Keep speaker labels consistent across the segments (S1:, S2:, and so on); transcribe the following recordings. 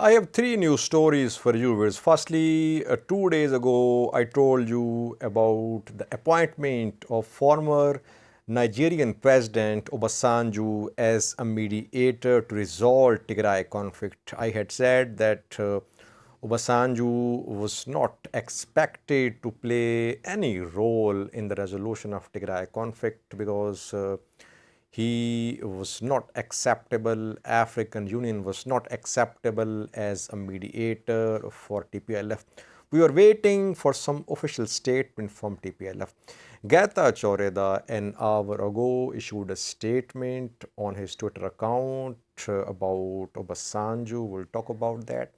S1: I have three news stories for you viewers. Firstly, 2 days ago, I told you about the appointment of former Nigerian President Obasanjo as a mediator to resolve Tigray conflict. I had said that Obasanjo was not expected to play any role in the resolution of Tigray conflict because he was not acceptable. African Union was not acceptable as a mediator for TPLF. We were waiting for some official statement from TPLF. Getachew Reda an hour ago issued a statement on his Twitter account about Obasanjo. We'll talk about that.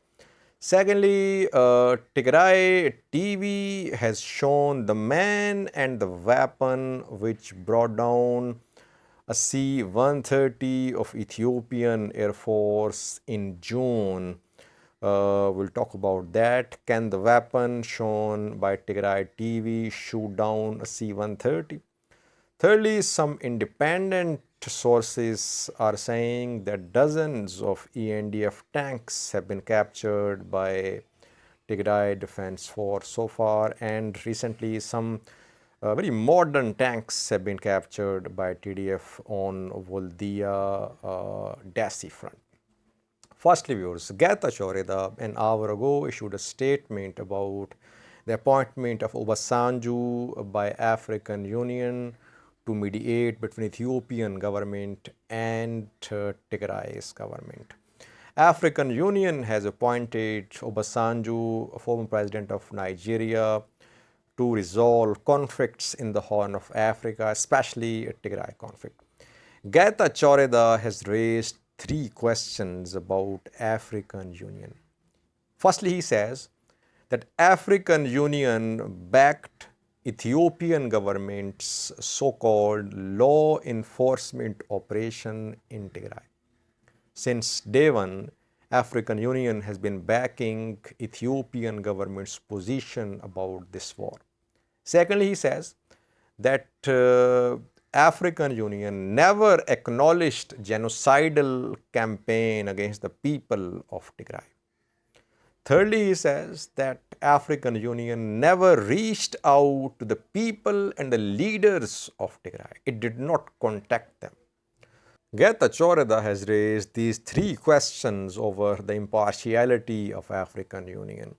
S1: Secondly, Tigray TV has shown the man and the weapon which brought down a C-130 of Ethiopian Air Force in June. We'll talk about that. Can the weapon shown by Tigray TV shoot down a C-130? Thirdly, some independent sources are saying that dozens of ENDF tanks have been captured by Tigray Defense Force so far, and recently some very modern tanks have been captured by TDF on Voldia Dasi front. Firstly, viewers, Getachew Reda an hour ago issued a statement about the appointment of Obasanjo by African Union to mediate between Ethiopian government and Tigray's government. African Union has appointed Obasanjo, former president of Nigeria, to resolve conflicts in the Horn of Africa, especially Tigray conflict. Getachew Reda has raised three questions about African Union. Firstly, he says that African Union backed Ethiopian government's so-called law enforcement operation in Tigray. Since day one, African Union has been backing Ethiopian government's position about this war. Secondly, he says that African Union never acknowledged genocidal campaign against the people of Tigray. Thirdly, he says that African Union never reached out to the people and the leaders of Tigray. It did not contact them. Getachew Reda has raised these three questions over the impartiality of African Union.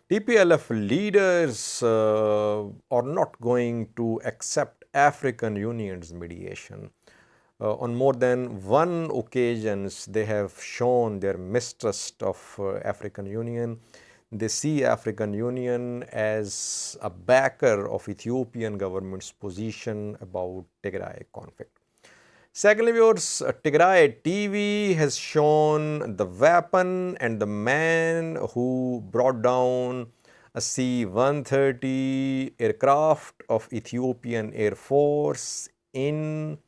S1: TPLF leaders are not going to accept African Union's mediation. On more than one occasions, they have shown their mistrust of African Union. They see African Union as a backer of Ethiopian government's position about Tigray conflict. Secondly, viewers, Tigray TV has shown the weapon and the man who brought down a C-130 aircraft of Ethiopian Air Force in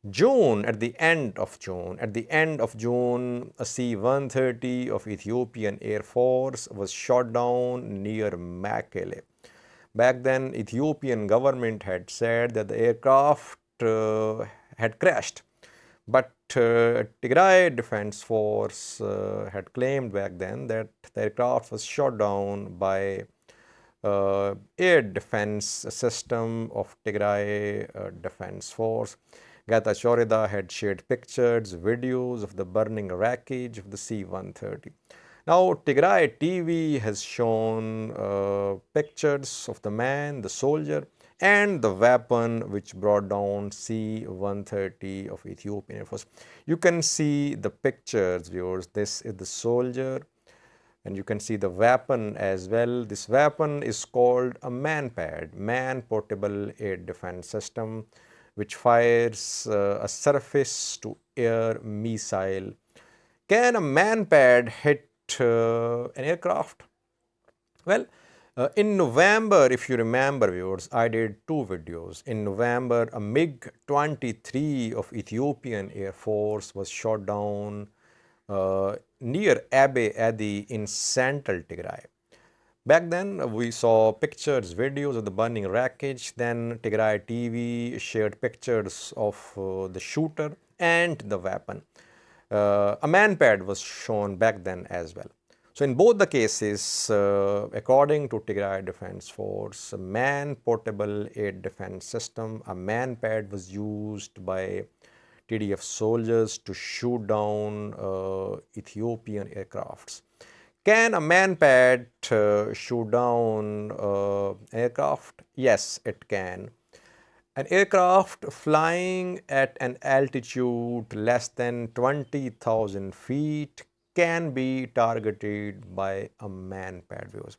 S1: June, at the end of June. At the end of June, a C-130 of Ethiopian Air Force was shot down near Mekelle. Back then, Ethiopian government had said that the aircraft had crashed, but Tigray Defense Force had claimed back then that the aircraft was shot down by air defense system of Tigray Defense Force. Getachew Reda had shared pictures, videos of the burning wreckage of the C-130. Now, Tigray TV has shown pictures of the man, the soldier, and the weapon which brought down C-130 of Ethiopian Air Force. You can see the pictures, viewers. This is the soldier, and you can see the weapon as well. This weapon is called a man-pad, man-portable air defense system, which fires a surface-to-air missile. Can a man-pad hit an aircraft? Well, in November, if you remember, viewers, I did two videos. In November, a MiG-23 of Ethiopian Air Force was shot down near Abe Adi in central Tigray. Back then, we saw pictures, videos of the burning wreckage. Then Tigray TV shared pictures of the shooter and the weapon. a man-pad was shown back then as well. So in both the cases, according to Tigray Defense Force, a man-portable air defense system, a man-pad was used by TDF soldiers to shoot down Ethiopian aircrafts. Can a man-pad shoot down aircraft? Yes, it can. An aircraft flying at an altitude less than 20,000 feet can be targeted by a man-pad viewers.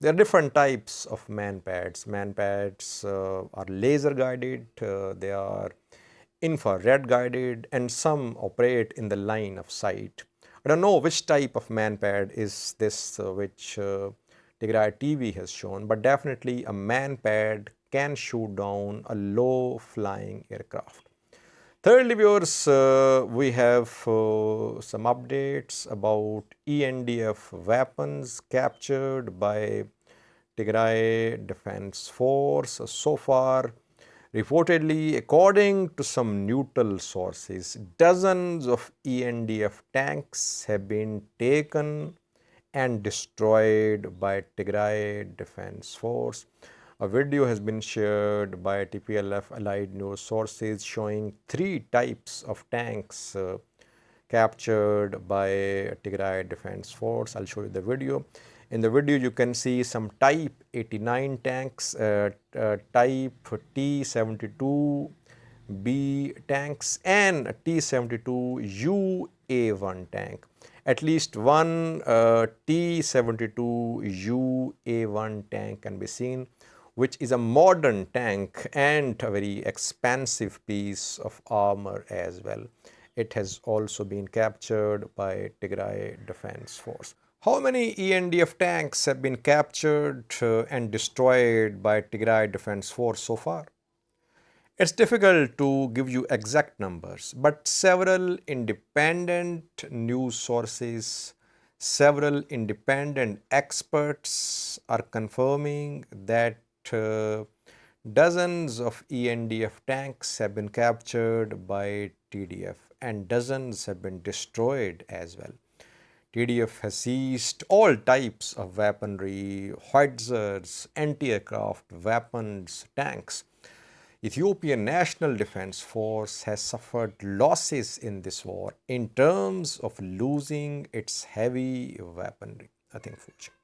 S1: There are different types of man-pads. Man-pads are laser guided, they are infrared guided, and some operate in the line of sight. I don't know which type of man-pad is this which Tigray TV has shown, but definitely a man-pad can shoot down a low-flying aircraft. Thirdly, viewers, we have some updates about ENDF weapons captured by Tigray Defense Force. So far, reportedly, according to some neutral sources, dozens of ENDF tanks have been taken and destroyed by Tigray Defense Force. A video has been shared by TPLF allied news sources showing 3 types of tanks captured by Tigray Defense Force. I'll show you the video. In the video, you can see some Type 89 tanks, Type T-72B tanks, and T-72UA1 tank. At least one T-72UA1 tank can be seen, which is a modern tank and a very expensive piece of armor as well. It has also been captured by Tigray Defense Force. How many ENDF tanks have been captured and destroyed by Tigray Defense Force so far? It's difficult to give you exact numbers, but several independent news sources, several independent experts are confirming that dozens of ENDF tanks have been captured by TDF and dozens have been destroyed as well. TDF has seized all types of weaponry, howitzers, anti-aircraft weapons, tanks. Ethiopian National Defense Force has suffered losses in this war in terms of losing its heavy weaponry. Nothing for watching.